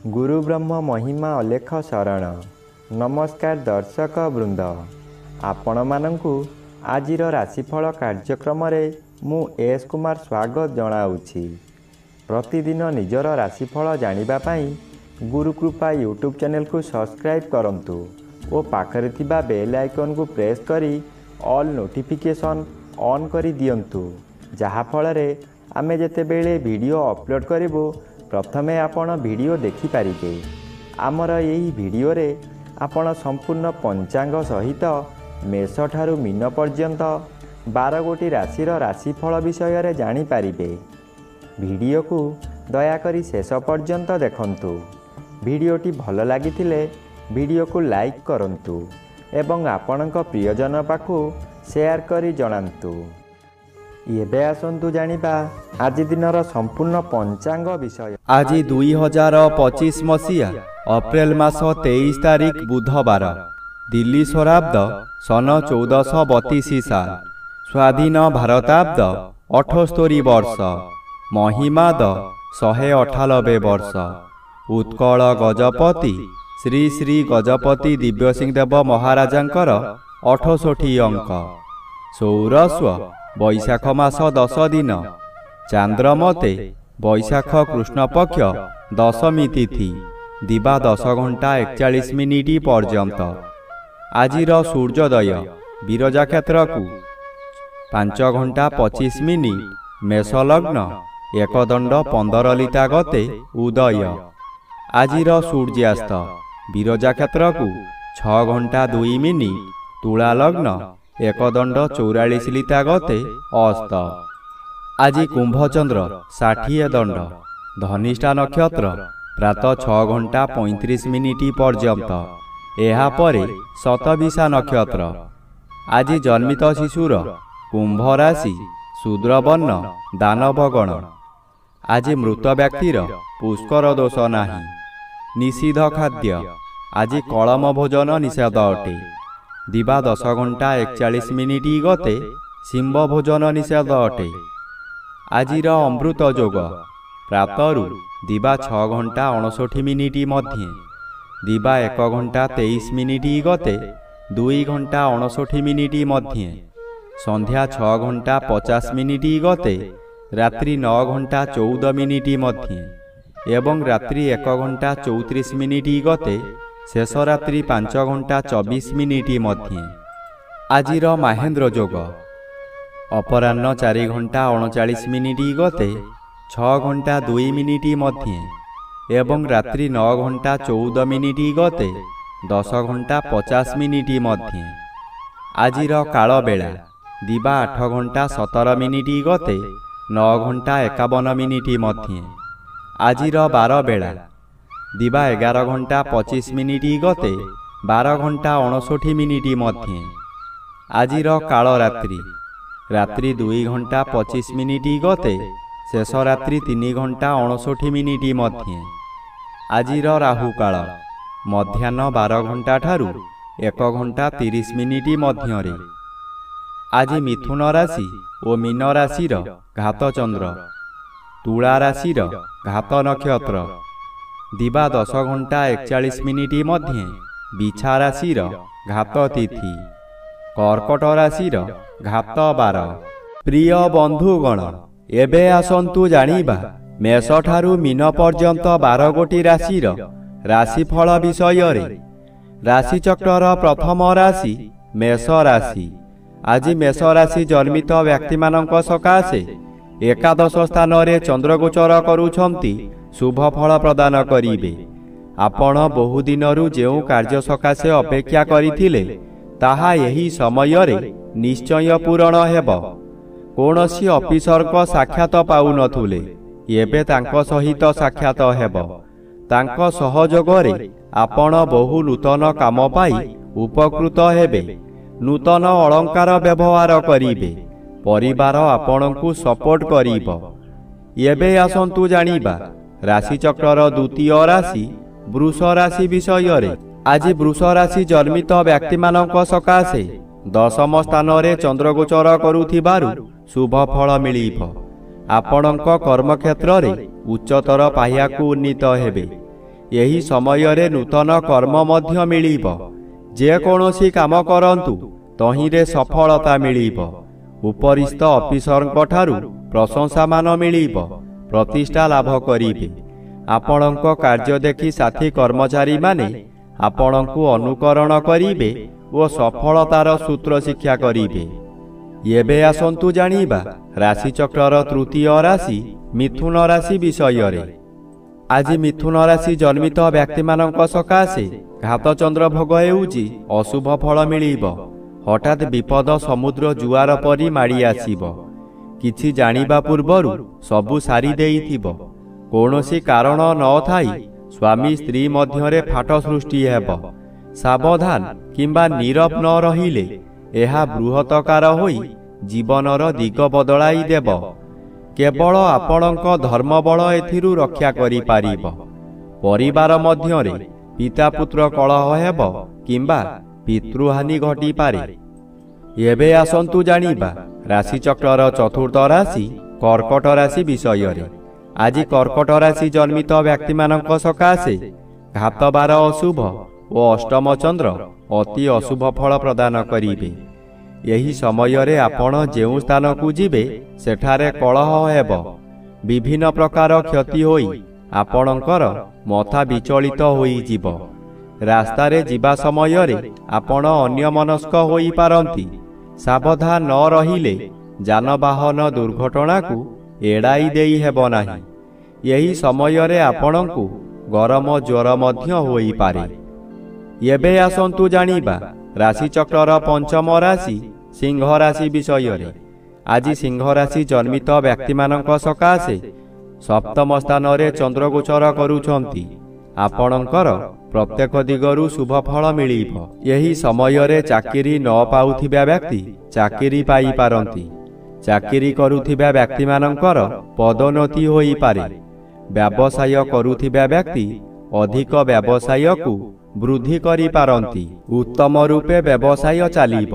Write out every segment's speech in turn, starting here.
गुरु ब्रह्म महिमा अलेख शरण। नमस्कार दर्शक वृंद, आपण मानंकु आजिर राशिफल कार्यक्रम मु एस कुमार स्वागत जनाऊँगी। प्रतिदिन निजर राशिफल जानिबा पाई गुरुकृपा यूट्यूब चैनल को सब्सक्राइब करंतु और पाखरे थिबा बेल आइकन को प्रेस करी ऑल नोटिफिकेशन ऑन करी दियंतु, जहा फଳରେ आमे जेतेबेले वीडियो अपलोड करिवो प्रथमे आपण वीडियो देखि पारिबे। आमर यही वीडियो रे आपण संपूर्ण पंचांग सहित मेष ठारू मीन पर्यंत 12 गोटी राशिर राशिफल विषय रे जानि पारिबे। वीडियो को दयाकरी शेष पर्यंत देखंतु। वीडियोटी भल लागिथिले वीडियो को लाइक करंतु एवं आपणक प्रियजन पाखु शेयर करी जणांतु। एबे आसंतु जानिबा आज दिनर संपूर्ण पंचांग विषय। आज 2025 मसीहा अप्रैल मास 23 तारिख बुधवार, दिल्ली स्वराब्द सन 1432 साल, स्वाधीन भारताब्द 78 वर्ष, महिमाद 198 वर्ष। उत्कल गजपति श्री श्री गजपति दिव्यसिंह देव महाराजांकर 68 अंक। सौरस्व बैशाख मास 10 दिन, चांद्रमते बैशाख कृष्ण पक्ष दशमी तिथि, दिवा 10 घंटा 41 मिनिट पर्यंत। आजिर सूर्योदय विरजा क्षेत्र को 5 घंटा 25 मिनिट, मेष लग्न एकदंड 15 लिता गते उदय। आजिर सूर्यास्त विरजा क्षेत्र को 6 घंटा 2 मिनिट, तुला लग्न एकदंड 44 लिता गते अस्त। आज कुंभचंद्र 60 दंड, धनिष्ठा नक्षत्र प्रातः 6 घंटा 35 मिनिट पर्यंत, एहा परे शतभिषा नक्षत्र। आज जन्मित शिशुर कुंभ राशि, शूद्रवर्ण, दानवगण। आज मृत व्यक्तिर पुष्कर दोष नाही। निषिद्ध खाद्य आज कलम भोजन निषेध अटे। दिवा 10 घंटा 41 मिनिट गते सिंह भोजन निषेध अटे। आजिर अमृत जोग प्रातरु दिवा 6 घंटा 59 मिनिट मध्य, दिवा 1 घंटा 23 मिनिट गते 2 घंटा 59 मिनिट मध्य, संध्या 6 घंटा 50 मिनिट गते रात्रि 9 घंटा 14 मिनिट मध्य एवं रात्रि 1 घंटा 34 मिनिट गते शेष रात्रि 5 घंटा 24 मिनिट मध्य। आजिर महेंद्र जोग अपराह्न 4 घंटा 39 मिनिट गते 6 घंटा 2 मिनिट मध्य एवं रात्रि 9 घंटा 14 मिनिट गते 10 घंटा 50 मिनिट मध्य। आजिर काल बेला दिवा 8 घंटा 17 मिनिट गते 9 घंटा 51 मिनिट मध्य। आजिर 12 बेला दिवा 11 घंटा 25 मिनिट गते 12 घंटा 59 मिनिट मध्य। आजिर काल रात्रि रात्रि 2 घंटा 25 मिनिट गते शेष रात्रि 3 घंटा 59 मिनिट मध्य। आजिर राहु काल मध्याह्न 12 घंटा ठारू 1 घंटा 30 मिनिट मध्य। आज मिथुन राशि और मीन राशिर घात चंद्र, तुला राशिर घात नक्षत्र, दिवा 10 घंटा 41 मिनिट मध्य, बिछा राशिर घात तिथि, कर्कट राशिर घात 12। प्रिय बंधुगण, एबे आसंतु जानिबा मेष ठारू मीन पर्यंत 12 गोटी राशिर राशिफल विषय रे। राशि चक्रर प्रथम राशि मेष राशि। आज मेष राशि जन्मित व्यक्ति मानक सकाशे एकादश स्थान रे चंद्रगोचर करुछंती शुभ फल प्रदान करिबे। आपण बहु दिनरु जेउ कार्य सकाशे अपेक्षा करिथिले ताहा एही समय रे निश्चय पूरण हेब। कोनोसी ऑफिसर को साक्षात पाउ नथुले, एबे तांको सहित साक्षात हेब। तांको सहयोग रे आपण बहु नूतन काम पाई उपकृत हेबे। नूतन अलंकार व्यवहार करिबे। परिवार आपणकु सपोर्ट करिब। एबे आसंतु जानिबा राशि चक्रर द्वितीय राशि वृष राशि विषय रे। आज वृष राशि जन्मित व्यक्ति मानक सकाशे 10म स्थान रे चंद्रगोचर करुथिबारु शुभ फल मिलिब। आपणक कर्मक्षेत्र रे उच्चतर पाह्याकु उन्नीत हेबे। ଏହି ସମୟରେ ନୂତନ କର୍ମ ମଧ୍ୟ ମିଳିବ। ଯେକୌଣସି କାମ କରନ୍ତୁ ତହିଁରେ ସଫଳତା ମିଳିବ। ଉପରିସ୍ଥ ଅଫିସରଙ୍କଠାରୁ ପ୍ରଶଂସାମାନ ମିଳିବ। ପ୍ରତିଷ୍ଠା ଲାଭ କରିବେ। ଆପଣଙ୍କ କାର୍ଯ୍ୟ ଦେଖି ସାଥୀ କର୍ମଚାରୀମାନେ ଆପଣଙ୍କୁ ଅନୁକରଣ କରିବେ ଓ ସଫଳତାର ସୂତ୍ର ଶିକ୍ଷା କରିବେ। ଏବେ ଆସନ୍ତୁ ଜାଣିବା ରାଶିଚକ୍ରର ତୃତୀୟ ରାଶି ମିଥୁନ ରାଶି ବିଷୟରେ। ଆଜି ମିଥୁନ ରାଶି ଜନ୍ମିତ ବ୍ୟକ୍ତିମାନଙ୍କ ସକାଶେ ଘାତଚନ୍ଦ୍ର ଭୋଗ ହେଉଛି ଅଶୁଭ ଫଳ ମିଳିବ। ହଠାତ୍ ବିପଦ ସମୁଦ୍ର ଜୁଆର ପରି ମାଡ଼ି ଆସିବ। କିଛି ଜାଣିବା ପୂର୍ବରୁ ସବୁ ସାରି ଦେଇଥିବ। କୌଣସି କାରଣ ନଥାଇ ସ୍ୱାମୀ ସ୍ତ୍ରୀ ମଧ୍ୟରେ ଫାଟ ସୃଷ୍ଟି ହେବ। ସାବଧାନ କିମ୍ବା ନୀରବ ନ ରହିଲେ ଏହା ବୃହତକାର ହୋଇ ଜୀବନର ଦିଗ ବଦଳାଇ ଦେବ। କେବଳ ଆପଣଙ୍କ ଧର୍ମବଳ ଏଥିରୁ ରକ୍ଷା କରିପାରିବ। ପରିବାର ମଧ୍ୟରେ ପିତାପୁତ୍ର କଳହ ହେବ କିମ୍ବା ପିତୃହାନି ଘଟିପାରେ। ଏବେ ଆସନ୍ତୁ ଜାଣିବା ରାଶିଚକ୍ରର ଚତୁର୍ଥ ରାଶି କର୍କଟ ରାଶି ବିଷୟରେ। ଆଜି କର୍କଟ ରାଶି ଜନ୍ମିତ ବ୍ୟକ୍ତିମାନଙ୍କ ସକାଶେ ଘାତବାର ଅଶୁଭ ଓ ଅଷ୍ଟମ ଚନ୍ଦ୍ର ଅତି ଅଶୁଭ ଫଳ ପ୍ରଦାନ କରିବେ। ଏହି ସମୟରେ ଆପଣ ଯେଉଁ ସ୍ଥାନକୁ ଯିବେ ସେଠାରେ କଳହ ହେବ। ବିଭିନ୍ନ ପ୍ରକାର କ୍ଷତି ହୋଇ ଆପଣଙ୍କର ମଥା ବିଚଳିତ ହୋଇଯିବ। ରାସ୍ତାରେ ଯିବା ସମୟରେ ଆପଣ ଅନ୍ୟମନସ୍କ ହୋଇପାରନ୍ତି। ସାବଧାନ ନ ରହିଲେ ଯାନବାହନ ଦୁର୍ଘଟଣାକୁ ଏଡ଼ାଇ ଦେଇ ହେବ ନାହିଁ। ଏହି ସମୟରେ ଆପଣଙ୍କୁ ଗରମ ଜ୍ୱର ମଧ୍ୟ ହୋଇପାରେ। ଏବେ ଆସନ୍ତୁ ଜାଣିବା ରାଶିଚକ୍ରର ପଞ୍ଚମ ରାଶି ସିଂହ ରାଶି ବିଷୟରେ। ଆଜି ସିଂହ ରାଶି ଜନ୍ମିତ ବ୍ୟକ୍ତିମାନଙ୍କ ସକାଶେ ସପ୍ତମ ସ୍ଥାନରେ ଚନ୍ଦ୍ରଗୋଚର କରୁଛନ୍ତି। ଆପଣଙ୍କର ପ୍ରତ୍ୟେକ ଦିଗରୁ ଶୁଭ ଫଳ ମିଳିବ। ଏହି ସମୟରେ ଚାକିରି ନ ପାଉଥିବା ବ୍ୟକ୍ତି ଚାକିରି ପାଇପାରନ୍ତି। ଚାକିରି କରୁଥିବା ବ୍ୟକ୍ତିମାନଙ୍କର ପଦୋନ୍ନତି ହୋଇପାରେ। ବ୍ୟବସାୟ କରୁଥିବା ବ୍ୟକ୍ତି ଅଧିକ ବ୍ୟବସାୟକୁ ବୃଦ୍ଧି କରିପାରନ୍ତି। ଉତ୍ତମ ରୂପେ ବ୍ୟବସାୟ ଚାଲିବ।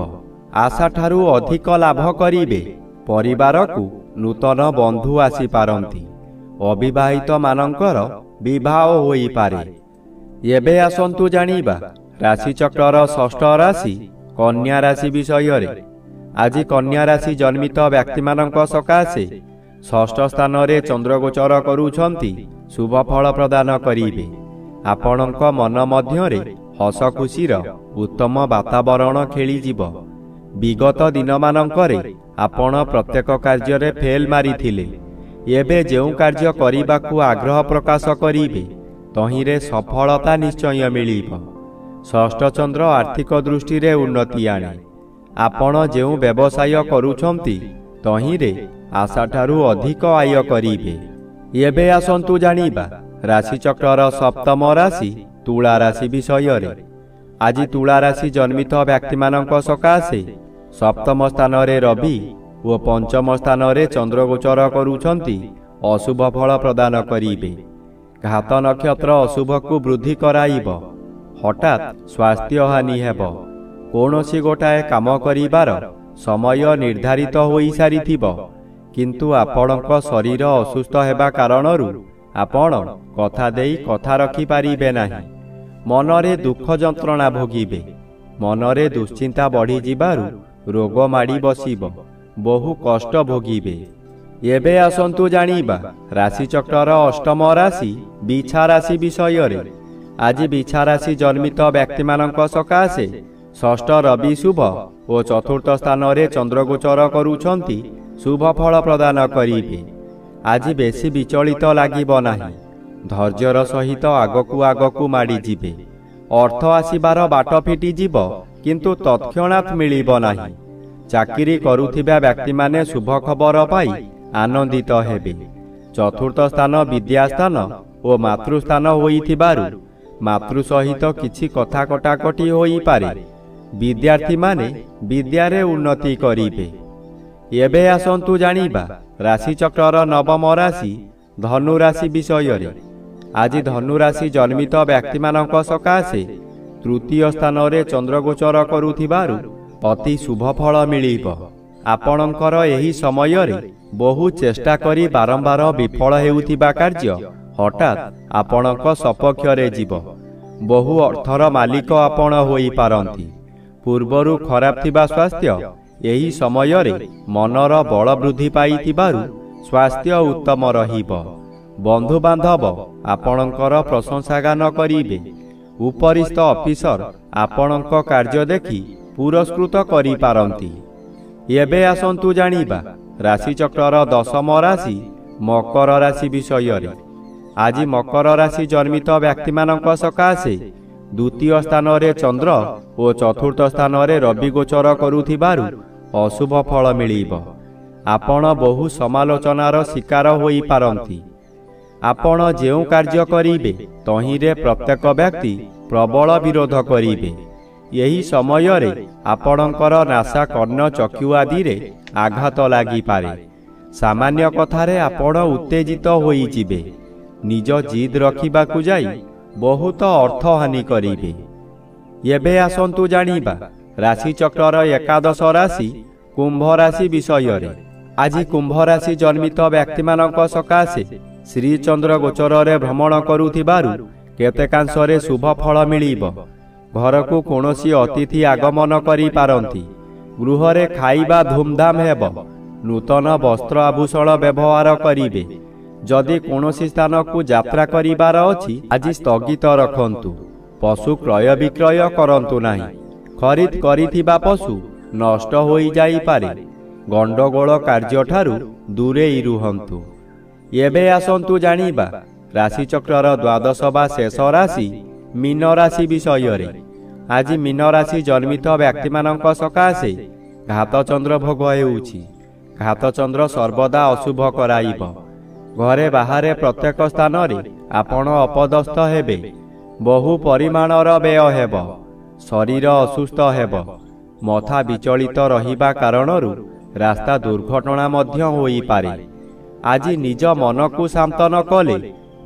ଆଶାଠାରୁ ଅଧିକ ଲାଭ କରିବେ। ପରିବାରକୁ ନୂତନ ବନ୍ଧୁ ଆସିପାରନ୍ତି। ଅବିବାହିତ ମାନଙ୍କର ବିବାହ ହୋଇପାରେ। ଏବେ ଆସନ୍ତୁ ଜାଣିବା ରାଶିଚକ୍ରର ଷଷ୍ଠ ରାଶି କନ୍ୟା ରାଶି ବିଷୟରେ। ଆଜି କନ୍ୟା ରାଶି ଜନ୍ମିତ ବ୍ୟକ୍ତିମାନଙ୍କ ସକାଶେ ଷଷ୍ଠ ସ୍ଥାନରେ ଚନ୍ଦ୍ରଗୋଚର କରୁଛନ୍ତି ଶୁଭ ଫଳ ପ୍ରଦାନ କରିବେ। ଆପଣଙ୍କ ମନ ମଧ୍ୟରେ ହସ ଖୁସିର ଉତ୍ତମ ବାତାବରଣ ଖେଳିଯିବ। ବିଗତ ଦିନମାନଙ୍କରେ ଆପଣ ପ୍ରତ୍ୟେକ କାର୍ଯ୍ୟରେ ଫେଲ୍ ମାରିଥିଲେ। ଏବେ ଯେଉଁ କାର୍ଯ୍ୟ କରିବାକୁ ଆଗ୍ରହ ପ୍ରକାଶ କରିବେ ତହିଁରେ ସଫଳତା ନିଶ୍ଚୟ ମିଳିବ। ଷଷ୍ଠ ଚନ୍ଦ୍ର ଆର୍ଥିକ ଦୃଷ୍ଟିରେ ଉନ୍ନତି ଆଣେ। ଆପଣ ଯେଉଁ ବ୍ୟବସାୟ କରୁଛନ୍ତି ତହିଁରେ ଆଶାଠାରୁ ଅଧିକ ଆୟ କରିବେ। ଏବେ ଆସନ୍ତୁ ଜାଣିବା ରାଶିଚକ୍ରର ସପ୍ତମ ରାଶି ତୁଳା ରାଶି ବିଷୟରେ। ଆଜି ତୁଳା ରାଶି ଜନ୍ମିତ ବ୍ୟକ୍ତିମାନଙ୍କ ସକାଶେ ସପ୍ତମ ସ୍ଥାନରେ ରବି ଓ ପଞ୍ଚମ ସ୍ଥାନରେ ଚନ୍ଦ୍ରଗୋଚର କରୁଛନ୍ତି ଅଶୁଭ ଫଳ ପ୍ରଦାନ କରିବେ। ଘାତ ନକ୍ଷତ୍ର ଅଶୁଭକୁ ବୃଦ୍ଧି କରାଇବ। ହଠାତ୍ ସ୍ୱାସ୍ଥ୍ୟହାନି ହେବ। କୌଣସି ଗୋଟାଏ କାମ କରିବାର ସମୟ ନିର୍ଦ୍ଧାରିତ ହୋଇସାରିଥିବ, କିନ୍ତୁ ଆପଣଙ୍କ ଶରୀର ଅସୁସ୍ଥ ହେବା କାରଣରୁ ଆପଣ କଥା ଦେଇ କଥା ରଖିପାରିବେ ନାହିଁ। ମନରେ ଦୁଃଖ ଯନ୍ତ୍ରଣା ଭୋଗିବେ। ମନରେ ଦୁଶ୍ଚିନ୍ତା ବଢ଼ିଯିବାରୁ ରୋଗ ମାଡ଼ି ବସିବ। ବହୁ କଷ୍ଟ ଭୋଗିବେ। ଏବେ ଆସନ୍ତୁ ଜାଣିବା ରାଶିଚକ୍ରର ଅଷ୍ଟମ ରାଶି ବିଛା ରାଶି ବିଷୟରେ। ଆଜି ବିଛା ରାଶି ଜନ୍ମିତ ବ୍ୟକ୍ତିମାନଙ୍କ ସକାଶେ ଷଷ୍ଠ ରବି ଶୁଭ ଓ ଚତୁର୍ଥ ସ୍ଥାନରେ ଚନ୍ଦ୍ରଗୋଚର କରୁଛନ୍ତି ଶୁଭ ଫଳ ପ୍ରଦାନ କରିବେ। ଆଜି ବେଶୀ ବିଚଳିତ ଲାଗିବ ନାହିଁ। ଧୈର୍ଯ୍ୟର ସହିତ ଆଗକୁ ଆଗକୁ ମାଡ଼ିଯିବେ। ଅର୍ଥ ଆସିବାର ବାଟ ଫିଟିଯିବ, କିନ୍ତୁ ତତ୍କ୍ଷଣାତ୍ ମିଳିବ ନାହିଁ। ଚାକିରି କରୁଥିବା ବ୍ୟକ୍ତିମାନେ ଶୁଭ ଖବର ପାଇ ଆନନ୍ଦିତ ହେବେ। ଚତୁର୍ଥ ସ୍ଥାନ ବିଦ୍ୟାସ୍ଥାନ ଓ ମାତୃସ୍ଥାନ ହୋଇଥିବାରୁ ମାତୃ ସହିତ କିଛି କଥା କଟାକଟି ହୋଇପାରେ। ବିଦ୍ୟାର୍ଥୀମାନେ ବିଦ୍ୟାରେ ଉନ୍ନତି କରିବେ। ଏବେ ଆସନ୍ତୁ ଜାଣିବା ରାଶିଚକ୍ରର ନବମ ରାଶି ଧନୁ ରାଶି ବିଷୟରେ। ଆଜି ଧନୁ ରାଶି ଜନ୍ମିତ ବ୍ୟକ୍ତିମାନଙ୍କ ସକାଶେ ତୃତୀୟ ସ୍ଥାନରେ ଚନ୍ଦ୍ରଗୋଚର କରୁଥିବାରୁ ଅତି ଶୁଭ ଫଳ ମିଳିବ। ଆପଣଙ୍କର ଏହି ସମୟରେ ବହୁ ଚେଷ୍ଟା କରି ବାରମ୍ବାର ବିଫଳ ହେଉଥିବା କାର୍ଯ୍ୟ ହଠାତ୍ ଆପଣଙ୍କ ସପକ୍ଷରେ ଯିବ। ବହୁ ଅର୍ଥର ମାଲିକ ଆପଣ ହୋଇପାରନ୍ତି। ପୂର୍ବରୁ ଖରାପ ଥିବା ସ୍ୱାସ୍ଥ୍ୟ ଏହି ସମୟରେ ମନର ବଳ ବୃଦ୍ଧି ପାଇଥିବାରୁ ସ୍ୱାସ୍ଥ୍ୟ ଉତ୍ତମ ରହିବ। ବନ୍ଧୁବାନ୍ଧବ ଆପଣଙ୍କର ପ୍ରଶଂସାଗାନ କରିବେ। ଉପରିସ୍ଥ ଅଫିସର ଆପଣଙ୍କ କାର୍ଯ୍ୟ ଦେଖି ପୁରସ୍କୃତ କରିପାରନ୍ତି। ଏବେ ଆସନ୍ତୁ ଜାଣିବା ରାଶିଚକ୍ରର ଦଶମ ରାଶି ମକର ରାଶି ବିଷୟରେ। ଆଜି ମକର ରାଶି ଜନ୍ମିତ ବ୍ୟକ୍ତିମାନଙ୍କ ସକାଶେ ଦ୍ୱିତୀୟ ସ୍ଥାନରେ ଚନ୍ଦ୍ର ଓ ଚତୁର୍ଥ ସ୍ଥାନରେ ରବି ଗୋଚର କରୁଥିବାରୁ ଅଶୁଭ ଫଳ ମିଳିବ। ଆପଣ ବହୁ ସମାଲୋଚନାର ଶିକାର ହୋଇପାରନ୍ତି। ଆପଣ ଯେଉଁ କାର୍ଯ୍ୟ କରିବେ ତହିଁରେ ପ୍ରତ୍ୟେକ ବ୍ୟକ୍ତି ପ୍ରବଳ ବିରୋଧ କରିବେ। ଏହି ସମୟରେ ଆପଣଙ୍କର ନାସା କର୍ଣ୍ଣ ଚକ୍ଷୁ ଆଦିରେ ଆଘାତ ଲାଗିପାରେ। ସାମାନ୍ୟ କଥାରେ ଆପଣ ଉତ୍ତେଜିତ ହୋଇଯିବେ। ନିଜ ଜିଦ୍ ରଖିବାକୁ ଯାଇ ବହୁତ ଅର୍ଥହାନି କରିବେ। ଏବେ ଆସନ୍ତୁ ଜାଣିବା ରାଶିଚକ୍ରର ଏକାଦଶ ରାଶି କୁମ୍ଭ ରାଶି ବିଷୟରେ। ଆଜି କୁମ୍ଭ ରାଶି ଜନ୍ମିତ ବ୍ୟକ୍ତିମାନଙ୍କ ସକାଶେ ଶ୍ରୀଚନ୍ଦ୍ର ଗୋଚରରେ ଭ୍ରମଣ କରୁଥିବାରୁ କେତେକାଂଶରେ ଶୁଭ ଫଳ ମିଳିବ। ଘରକୁ କୌଣସି ଅତିଥି ଆଗମନ କରିପାରନ୍ତି। ଗୃହରେ ଖାଇବା ଧୁମଧାମ ହେବ। ନୂତନ ବସ୍ତ୍ର ଆଭୂଷଣ ବ୍ୟବହାର କରିବେ। ଯଦି କୌଣସି ସ୍ଥାନକୁ ଯାତ୍ରା କରିବାର ଅଛି ଆଜି ସ୍ଥଗିତ ରଖନ୍ତୁ। ପଶୁ କ୍ରୟ ବିକ୍ରୟ କରନ୍ତୁ ନାହିଁ। ଖରିଦ କରିଥିବା ପଶୁ ନଷ୍ଟ ହୋଇଯାଇପାରେ। ଗଣ୍ଡଗୋଳ କାର୍ଯ୍ୟଠାରୁ ଦୂରେଇ ରୁହନ୍ତୁ। ଏବେ ଆସନ୍ତୁ ଜାଣିବା ରାଶିଚକ୍ରର ଦ୍ୱାଦଶ ବା ଶେଷ ରାଶି ମୀନ ରାଶି ବିଷୟରେ। ଆଜି ମୀନ ରାଶି ଜନ୍ମିତ ବ୍ୟକ୍ତିମାନଙ୍କ ସକାଶେ ଘାତଚନ୍ଦ୍ର ଭୋଗ ହେଉଛି। ଘାତଚନ୍ଦ୍ର ସର୍ବଦା ଅଶୁଭ କରାଇବ। ଘରେ ବାହାରେ ପ୍ରତ୍ୟେକ ସ୍ଥାନରେ ଆପଣ ଅପଦସ୍ଥ ହେବେ। ବହୁ ପରିମାଣର ବ୍ୟୟ ହେବ। ଶରୀର ଅସୁସ୍ଥ ହେବ। ମଥା ବିଚଳିତ ରହିବା କାରଣରୁ ରାସ୍ତା ଦୁର୍ଘଟଣା ମଧ୍ୟ ହୋଇପାରେ। ଆଜି ନିଜ ମନକୁ ଶାନ୍ତ ନ କଲେ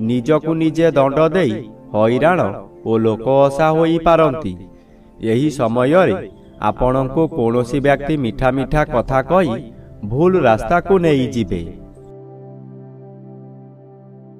ନିଜକୁ ନିଜେ ଦଣ୍ଡ ଦେଇ ହଇରାଣ ଓ ଲୋକଅସା ହୋଇପାରନ୍ତି। ଏହି ସମୟରେ ଆପଣଙ୍କୁ କୌଣସି ବ୍ୟକ୍ତି ମିଠା ମିଠା କଥା କହି ଭୁଲ ରାସ୍ତାକୁ ନେଇଯିବେ।